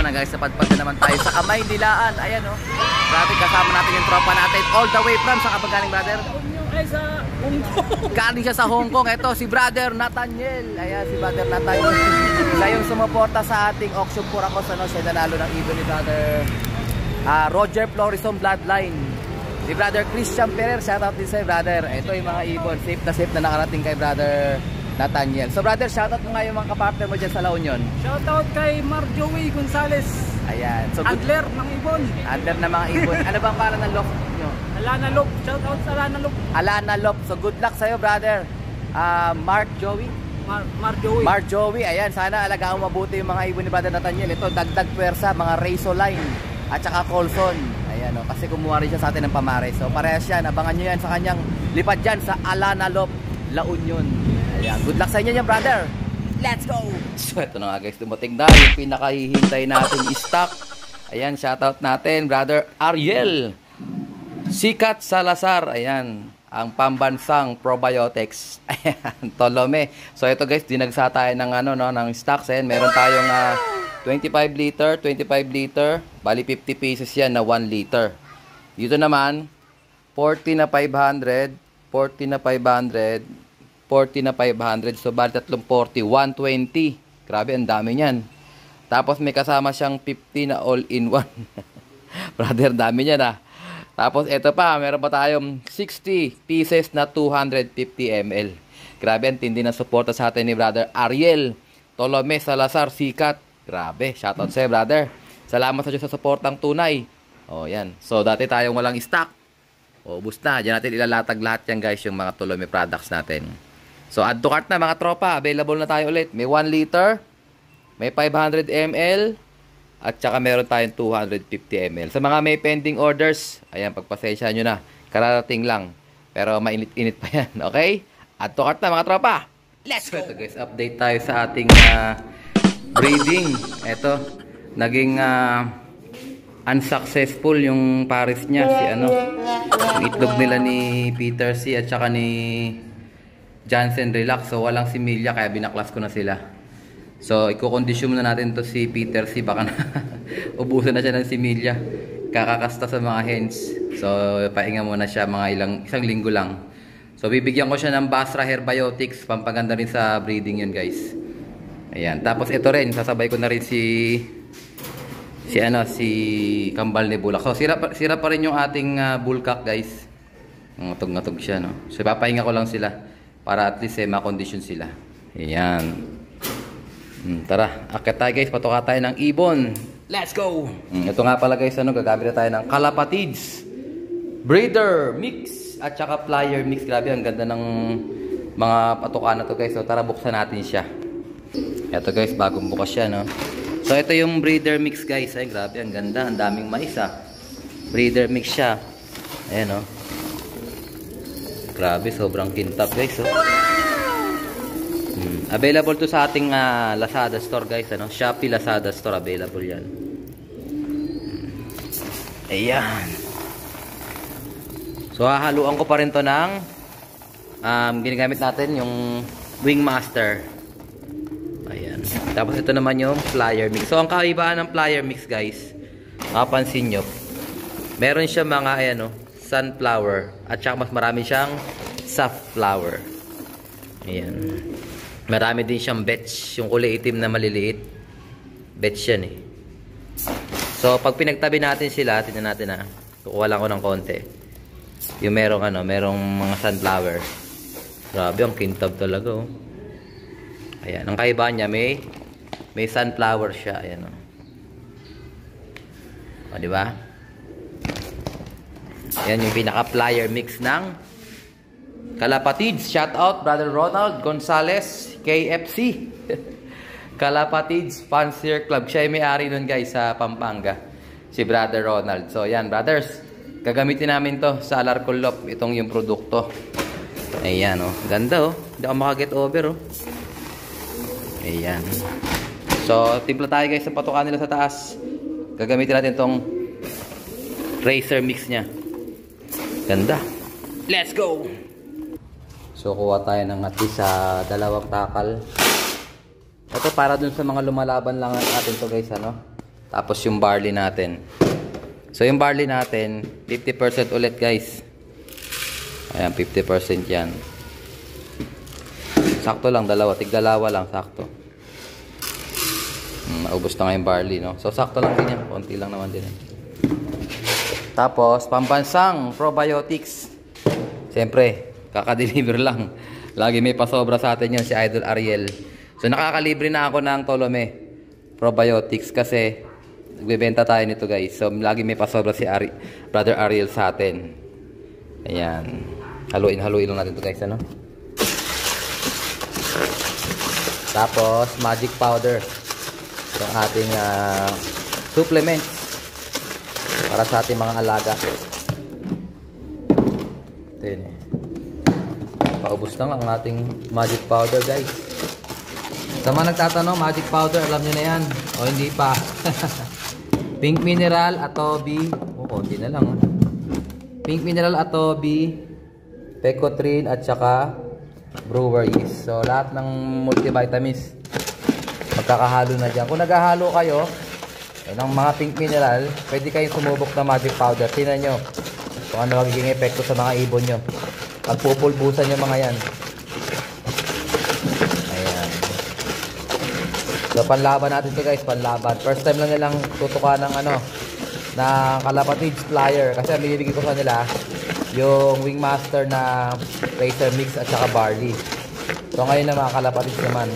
na guys, napadpad na naman tayo sa Kamay Nilaan. Ayan oh. Grabe, kasama natin yung tropa natin all the way from sa kapagaling brother. Ay sa Hong Kong. Galing siya sa Hong Kong. Ito si brother Nathaniel. Ayan si brother Nathaniel. Siya yung sumuporta sa ating auction for ako sa siya nanalo ng ibon ni brother Roger Florison Bloodline. Si brother Christian Ferrer, shoutout din sa'yo brother. Ito yung mga ibon, safe na nakarating kay brother Nathaniel. So brother, shoutout mo nga yung mga kapartner mo dyan sa La Union. Shoutout kay Marjorie Gonzales. Ayan. So Adler ng ibon. Adler na mga ibon. Ano bang pangalan ng loft nyo? Alana Lop. Shoutout sa Alana Lop. Alana Lop. So good luck sa'yo brother. Mark Joey. Marjorie. Mark Joey. Ayan, sana alagaan mo mabuti yung mga ibon ni brother Nathaniel. Ito, dagdag pwersa, mga Razoline at saka Colson. Ayan o, kasi kumuha rin siya sa atin ng pamares. So parehas yan, abangan nyo yan sa kanyang lipad dyan sa Alana Lop, La Union. Ayan, good luck sa inyo yan brother. Let's go! So ito na nga guys, dumating na yung pinakahihintay nating stock. Ayan, shoutout natin brother Ariel Sikat Salazar. Ayan, ang pambansang probiotics. Ayan, Tolome. So ito guys, dinagsa tayo ng ng stocks. Ayan, meron tayong 25 liter, bali 50 pieces yan na 1 liter. Dito naman, 40 na 500, 40 na 500, 40 na 500. So, bali 340, 120. Grabe, ang dami niyan. Tapos, may kasama siyang 50 na all-in-one. Brother, dami niyan ah. Tapos, ito pa, meron pa tayong 60 pieces na 250 ml. Grabe, ang tindi na suporta sa atin ni Brother Ariel Tolome Salazar Sikat. Grabe, shoutout sa'yo brother. Salamat sa Diyos sa suportang tunay. O yan, so dati tayong walang stock. O ubus na, dyan natin ilalatag lahat yan guys, yung mga Tolome products natin. So add to cart na mga tropa, available na tayo ulit. May 1 liter, may 500 ml, at saka meron tayong 250 ml. Sa mga may pending orders, ayan, pagpasensya nyo na, kararating lang. Pero mainit-init pa yan, okay? Add to cart na mga tropa. Let's go! So ito guys, update tayo sa ating breeding. Ito, naging unsuccessful yung pares niya, si yung itlog nila ni Peter C at saka ni Johnson Relax. So walang similya kaya binaklas ko na sila. So iko-condition na natin to si Peter C, baka na ubusan na siya ng similya. Kakakasta sa mga hens. So pahinga muna siya mga isang linggo lang. So bibigyan ko siya ng Basra Herbiotics, pampaganda rin sa breeding yun guys. Ayan, tapos ito rin, sasabay ko na rin si Kambal Nebula. So sira pa rin yung ating bullcock guys. Ngatog-ngatog siya, no. So papahinga ko lang sila para at least ma-condition sila. Ayan. Tara, akit tayo guys, patuka tayo ng ibon. Let's go. Ito nga pala guys, gagamit na tayo ng Kalapatids Breeder Mix at saka Flyer Mix. Grabe, ang ganda ng mga patuka na to guys. So tara, buksan natin siya. Ito guys, bagong bukas siya, no. So ito yung breeder mix guys. Ay grabe, ang ganda, ang daming mais ah. Breeder mix siya. Ayan, no. Grabe, sobrang kintab guys, oh. Available to sa ating Lazada store guys, Shopee Lazada store, available yan. Ayan. So hahaluan ko pa rin to ng ginagamit natin yung Wingmaster. Ayan. Tapos ito naman yung Flyer Mix. So ang kaibaan ng Flyer Mix guys, mapapansin nyo, meron siya mga sunflower at saka mas marami siyang safflower. Ayan. Marami din siyang betch, yung kulay itim na maliliit. Betch yan eh. So pag pinagtabi natin sila, tingnan natin kukuha lang ko ng konti. Yung merong mga sunflower. Grabe, ang kintab talaga oh. Ayan, ang kaibaan niya may sunflower siya, ayan oh. O, di ba? Ayan yung pinaka-flyer mix ng Kalapatids. Shout out Brother Ronald Gonzales KFC. Kalapatids Fancier Club. Siya yung may-ari nun guys sa Pampanga. Si Brother Ronald. So ayan brothers, gagamitin namin to sa Alarcolop. Itong yung produkto. Ayan oh, ganda oh. Hindi ako makaget over oh. Ayan. So, timpla tayo guys sa patukan nila sa taas. Gagamitin natin itong Racer Mix niya. Ganda. Let's go! So, kuha tayo ng at least sa 2 takal. Ito para dun sa mga lumalaban lang natin to guys, Tapos yung barley natin. So yung barley natin, 50% ulit guys. Ayan, 50% yan. Sakto lang, tig-dalawa lang, sakto. Maubos na nga yung barley, no? So sakto lang din yan, konti lang naman din. Tapos, pambansang probiotics. Siyempre, kaka-deliver lang. Lagi may pasobra sa atin yun, si Idol Ariel. So nakakalibre na ako ng Tolome probiotics kasi nagbebenta tayo nito guys. So lagi may pasobra si Brother Ariel sa atin. Ayan. Haluin lang natin ito guys, ano? Tapos, magic powder. Itong ating supplements para sa ating mga alaga. Ito yun eh. Paubos na ang ating magic powder guys. Sa mga nagtatanong, magic powder, alam nyo na yan. O hindi pa. Pink mineral, atobi. Konti na lang. Pink mineral, atobi, pecotrin, at saka brewer yeast. So lahat ng multivitamins magkakahalo na dyan. Kung naghahalo kayo ng mga pink mineral, pwede kayong sumubok na magic powder. Tingnan nyo kung ano magiging epekto sa mga ibon nyo. Pagpupulbusan nyo mga yan. Ayan. So panlaban natin ito guys, panlaban. First time lang nilang tutukan ng na Kalapatids flyer. Kasi ang binibigay ko sa nila yung Wingmaster na Racer Mix at saka barley. So ngayon na mga Kalapatids naman.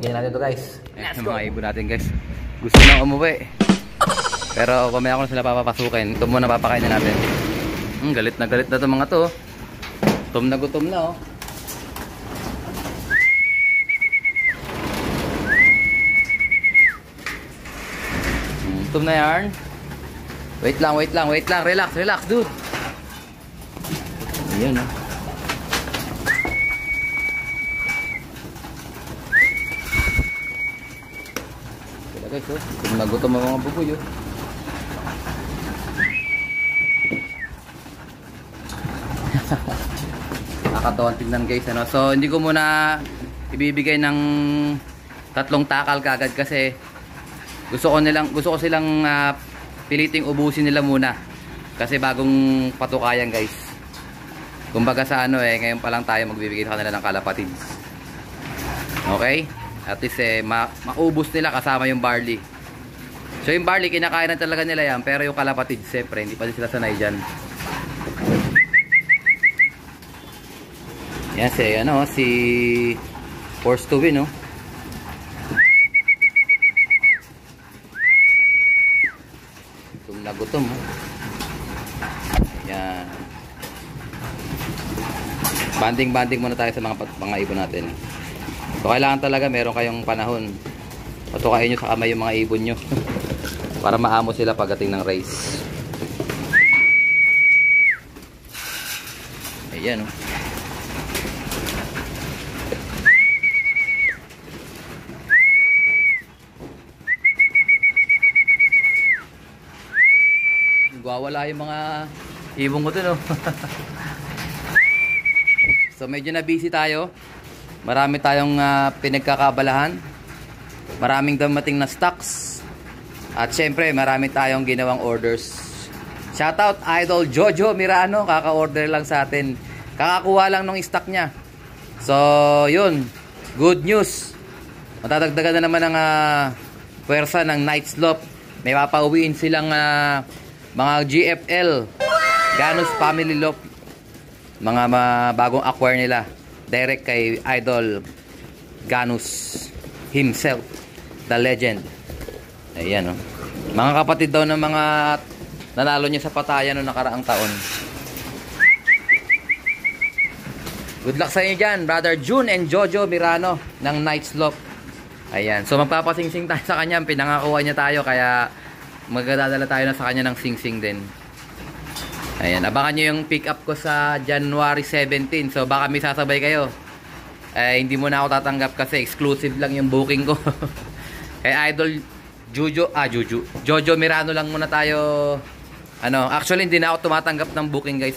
Ganyan natin ito guys. Ayan yung mga ibon natin guys. Gusto nang umuwi. Pero pamaya ko na sila papapasukin. Ito muna papakainin natin. Galit na ito mga to. Gutom na oh. Gutom na yarn. Wait lang. Relax dude. Ayan oh. Kaya guys oh. Gutom ang mga buboy oh. Nakakatawa tingnan guys ano. So hindi ko muna ibibigay ng 3 takal kagad kasi gusto ko silang piliting ubusin nila muna kasi bagong patukayan guys. Kumbaga sa ngayon pa lang tayo magbibigay sa kanila ng Kalapatids. Okay? At least maubos nila kasama yung barley. So yung barley kinakain na talaga nila yan, pero yung Kalapatids siyempre hindi pa din sila sanay dyan. Yan si Force to Win, no? Gutom. Yan. Banding muna tayo sa mga ibon natin. So kailangan talaga meron kayong panahon. Patukain nyo sa kamay yung mga ibon nyo. Para maamo sila pagdating ng race. Ayan, no? Wala yung mga ibon ko dun oh. So medyo na busy tayo. Marami tayong pinagkakabalahan. Maraming dumating na stocks. At syempre marami tayong ginawang orders. Shoutout Idol Jojo Mirano, kaka-order lang sa atin. Kakakuha lang ng stock niya. So yun, good news. Matadagdagan na naman ang puwersa ng Night Slope. May papauwiin silang mga GFL Ganus Family Loop, mga bagong acquire nila direct kay Idol Ganus himself, the legend. Ayan oh. Mga kapatid daw ng mga nanalo niya sa patayan noong nakaraang taon. Good luck sa inyo dyan, Brother June and Jojo Mirano ng Night Slope. Ayan, so magpapasingsing tayo sa kanya. Pinangakuha niya tayo kaya magdadala tayo na sa kanya ng sing-sing din. Ayan, abangan nyo yung pick up ko sa January 17. So baka may sasabay kayo. Hindi mo na ako tatanggap kasi exclusive lang yung booking ko. Kaya Idol Jojo Mirano lang muna tayo. Actually hindi na ako tumatanggap ng booking guys.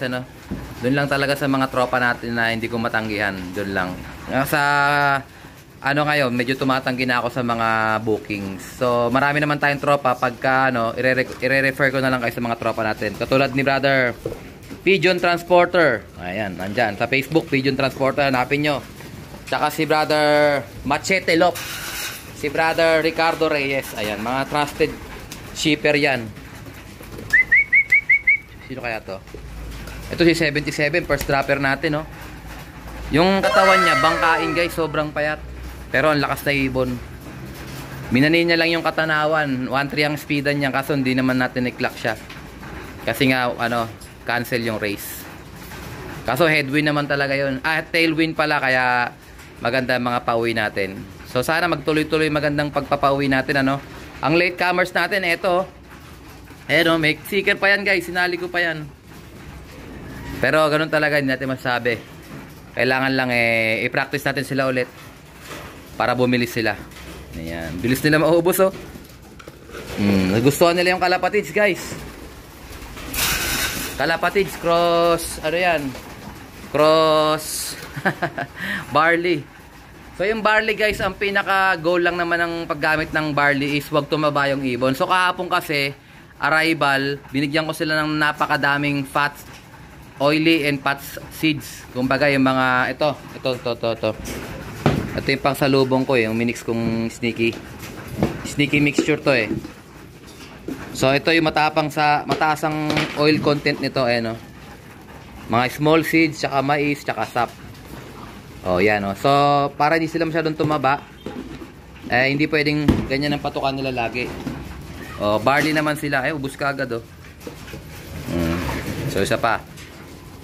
Doon lang talaga sa mga tropa natin na hindi ko matanggihan. Doon lang. Sa ano ngayon, medyo tumatanggi na ako sa mga bookings. So, marami naman tayong tropa. Pagka, ano, ire-refer ko na lang kayo sa mga tropa natin. Katulad ni Brother Pigeon Transporter. Ayan, nandyan. Sa Facebook, Pigeon Transporter. Hanapin nyo. Tsaka si Brother Machete Lop. Si Brother Ricardo Reyes. Ayan, mga trusted shipper yan. Sino kaya to? Ito si 77, first dropper natin, no? Yung katawan niya, bangkain guys, sobrang payat. Pero ang lakas na ibon. Minani niya lang yung katanawan. 1.3 ang speedan niya, kaso hindi naman natin i-clock siya. Kasi nga, ano, cancel yung race. Kaso headwind naman talaga yun. Tailwind pala, kaya maganda mga pauwi natin. So sana magtuloy-tuloy magandang pagpapauwi natin, ano. Ang latecomers natin, eto. Eto, may sticker pa yan guys, sinali ko pa yan. Pero ganun talaga, hindi natin masabi. Kailangan lang i-practice natin sila ulit para bumilis sila. Ayan, bilis nila maubos, oh. Nagustuhan nila yung kalapatids guys. Kalapatids cross, ano yan? Cross barley. So yung barley guys, ang pinaka goal lang naman ng paggamit ng barley is wag tumaba yung ibon. So kahapon kasi arrival, binigyan ko sila ng napakadaming fats, oily and fats seeds. Kumbaga yung mga ito. Ito yung pang salubong ko, yung minix kong sneaky mixture to eh. So ito yung mataas ang oil content nito no. Mga small seeds, tsaka mais, tsaka sap. Oh, yan oh. So para hindi sila masyadong tumaba, hindi pwedeng ganyan ang patukan nila lagi. Oh, barley naman sila, ubos ka agad oh. So isa pa.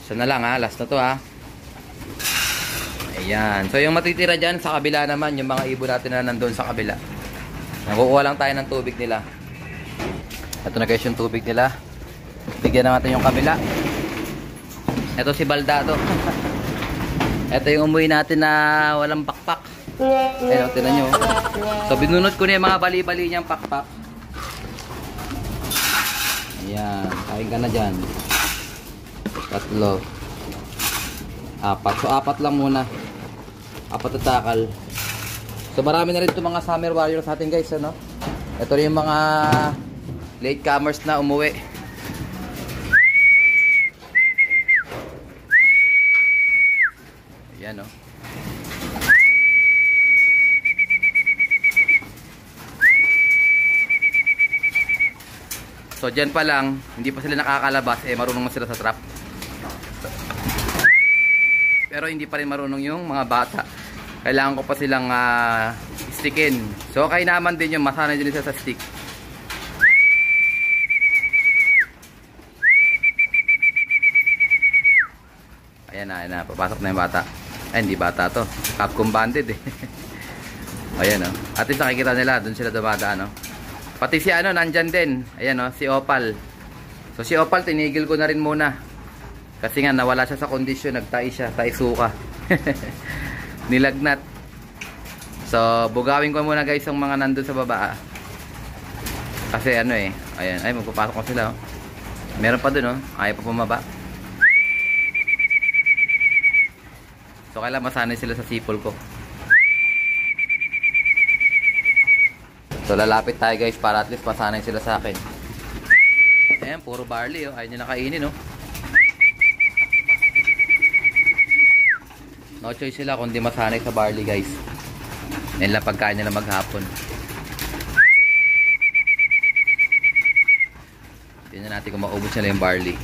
Isa na lang ha, last na to ha. Ayan. So yung matitira dyan sa kabila naman, yung mga ibon natin na nandun sa kabila. Nakukuha lang tayo ng tubig nila. Ito na guys yung tubig nila. Bigyan na natin yung kabila. Ito si Baldado. Ito yung umuwi natin na walang pakpak. Ayan, tinan nyo. So binunot ko na yung mga bali-bali niyang pakpak. Ayan, kain ka na dyan. 3, 4. So 4 lang muna. 4 na takal. So marami na rin itong mga summer warriors natin guys, ano? Ito rin yung mga latecomers na umuwi. Ayan o. So dyan pa lang, hindi pa sila nakakalabas, marunong na sila sa trap. Pero hindi pa rin marunong yung mga bata. Kailangan ko pa silang stickin. So kaya naman din yung masanay din sila sa stick. Ayan na, papasok na yung bata. Ay, hindi bata to. Capcom banded eh. Ayan o. At least nakikita nila, dun sila dumadaan, no? Pati si ano, nandyan din. Ayan o, si Opal. So si Opal, tinigil ko na rin muna. Kasi nga, nawala siya sa kondisyon. Nagtai siya, taisuka. Nilagnat. So, bugawin ko muna guys ang mga nandun sa baba. Kasi ano eh. Ayan, ay magpapasok ko sila. Oh. Meron pa dun, oh. Ayaw pa pumaba. So kailangan masanay sila sa sipol ko. So lalapit tayo guys para at least masanay sila sa akin. Ayan, puro barley oh. Ayaw nila kainin oh. No choice sila kundi masanay sa barley guys. Yan lang pagkain nila maghapon. Tingnan natin kung maubos nila yung barley.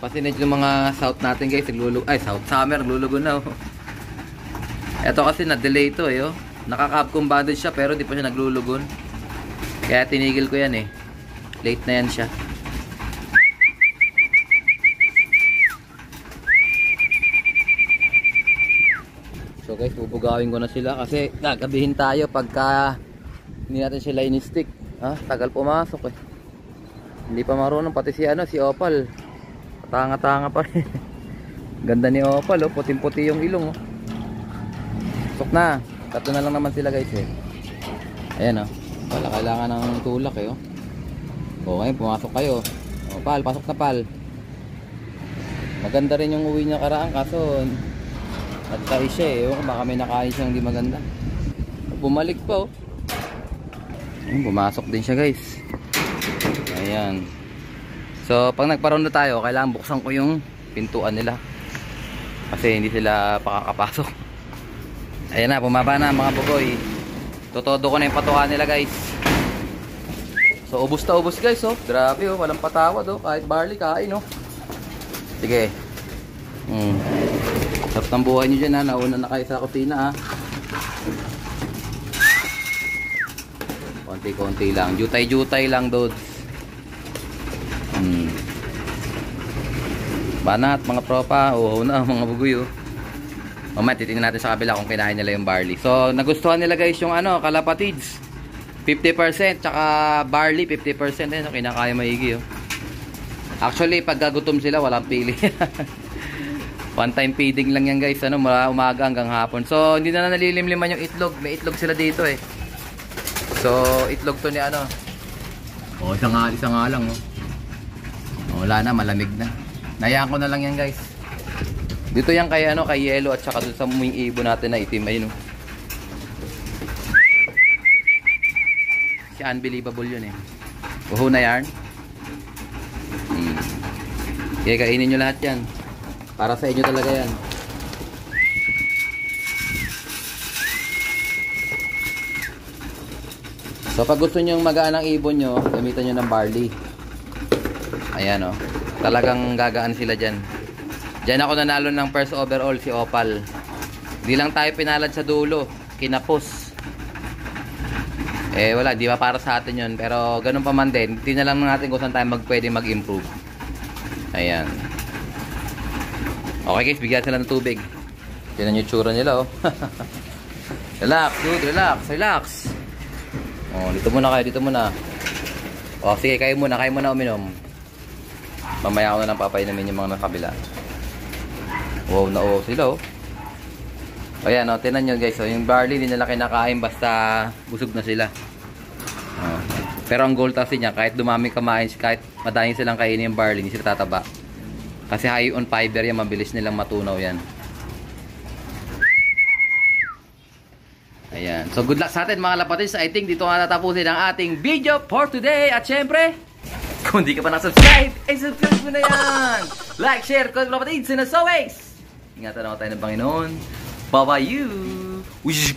Pasinid yung mga south natin guys, south summer, naglulugo na oh. Ito kasi na-delay ito eh oh. Naka-Capcom banded siya pero di pa siya naglulugon. Kaya tinigil ko yan eh. Late na yan siya. So guys, bubugawin ko na sila kasi gagabihin tayo pagka hindi natin sila in-stick. Tagal pumasok eh. Hindi pa marunong pati si si Opal. Tanga-tanga pa rin. Ganda ni Opal oh, puting-puti yung ilong oh. Sok na. 3 na lang naman sila guys eh. Ayan oh. Wala kailangan ng tulak eh oh. Okay, pumasok kayo. Oh, Pal, pasok na Pal. Maganda rin yung uwi niya karaan kaso Nagkais siya eh. Ewan ko, baka may nakain siyang hindi maganda. Bumalik pa oh. Ayun, pumasok din siya guys. Ayan. So pag nagparoon na tayo, kailangan buksan ko yung pintuan nila. Kasi hindi sila pakakapasok. Ayan na, bumaba na mga bugoy. Totodo ko na yung patukan nila guys. So ubos na ubos guys oh. Grabe oh, walang patawad oh. Kahit barley kain oh. Sige. Sarap ng buhay nyo dyan ha. Nauna na kayo sa kusina ha. Konti-konti lang. Jutay-jutay lang dudes. Banat mga tropa. Oo na mga bugoy oh. Mamaya titingnan natin sa kabila kung kinain nila yung barley. So nagustuhan nila guys yung ano, kalapatids 50% tsaka barley 50%. Ayun, kinakaya maigi oh. Actually pag gagutom sila walang pili. One time feeding lang yan guys, ano, mula umaga hanggang hapon. So hindi na nalilimliman yung itlog. May itlog sila dito eh. So itlog to ni ano. Oh, isa nga lang oh. Wala na, malamig na. Nayaan ko na lang yan guys. Dito yan kay ano, kay yellow at saka dun sa muing ibon natin na itim ayun oh. Si unbelievable yun eh. Uho na yarn. Kaya kainin nyo lahat yan. Para sa inyo talaga yan. So pag gusto nyo magaan ang ibon nyo, gamitan nyo ng barley. Ayan o. Talagang gagaan sila dyan. Dyan ako nanalo ng first overall, si Opal. Di lang tayo pinalad sa dulo. Kinapos. Eh wala, di ba para sa atin yun. Pero ganun pa man din. Tingnan lang natin kung saan tayo pwede mag-improve. Ayan. Okay guys, bigyan sila ng tubig. Tingnan yung tsura nila oh. Relax dude, relax. Oh, dito muna kayo, dito muna. Oh, sige, kayo muna uminom. Mamaya ako na lang papainumin yung mga nakabila. Wow, na-wow sila oh. Ayan oh, tingnan nyo guys oh. Yung barley hindi nila kinakain basta busog na sila. Oh. Pero ang goal kasi niya, kahit dumami kamain, kahit madaming silang kainin yung barley, hindi sila tataba. Kasi high on fiber yan, mabilis nilang matunaw yan. Ayan. So good luck sa atin mga lapatids. I think dito nga natapusin ang ating video for today. At syempre, kung di ka pa nakasubscribe, subscribe mo na yan. Like, share, comment lapatids. And as always, ingatan ako tayo ng Panginoon. Bye-bye you. Wish.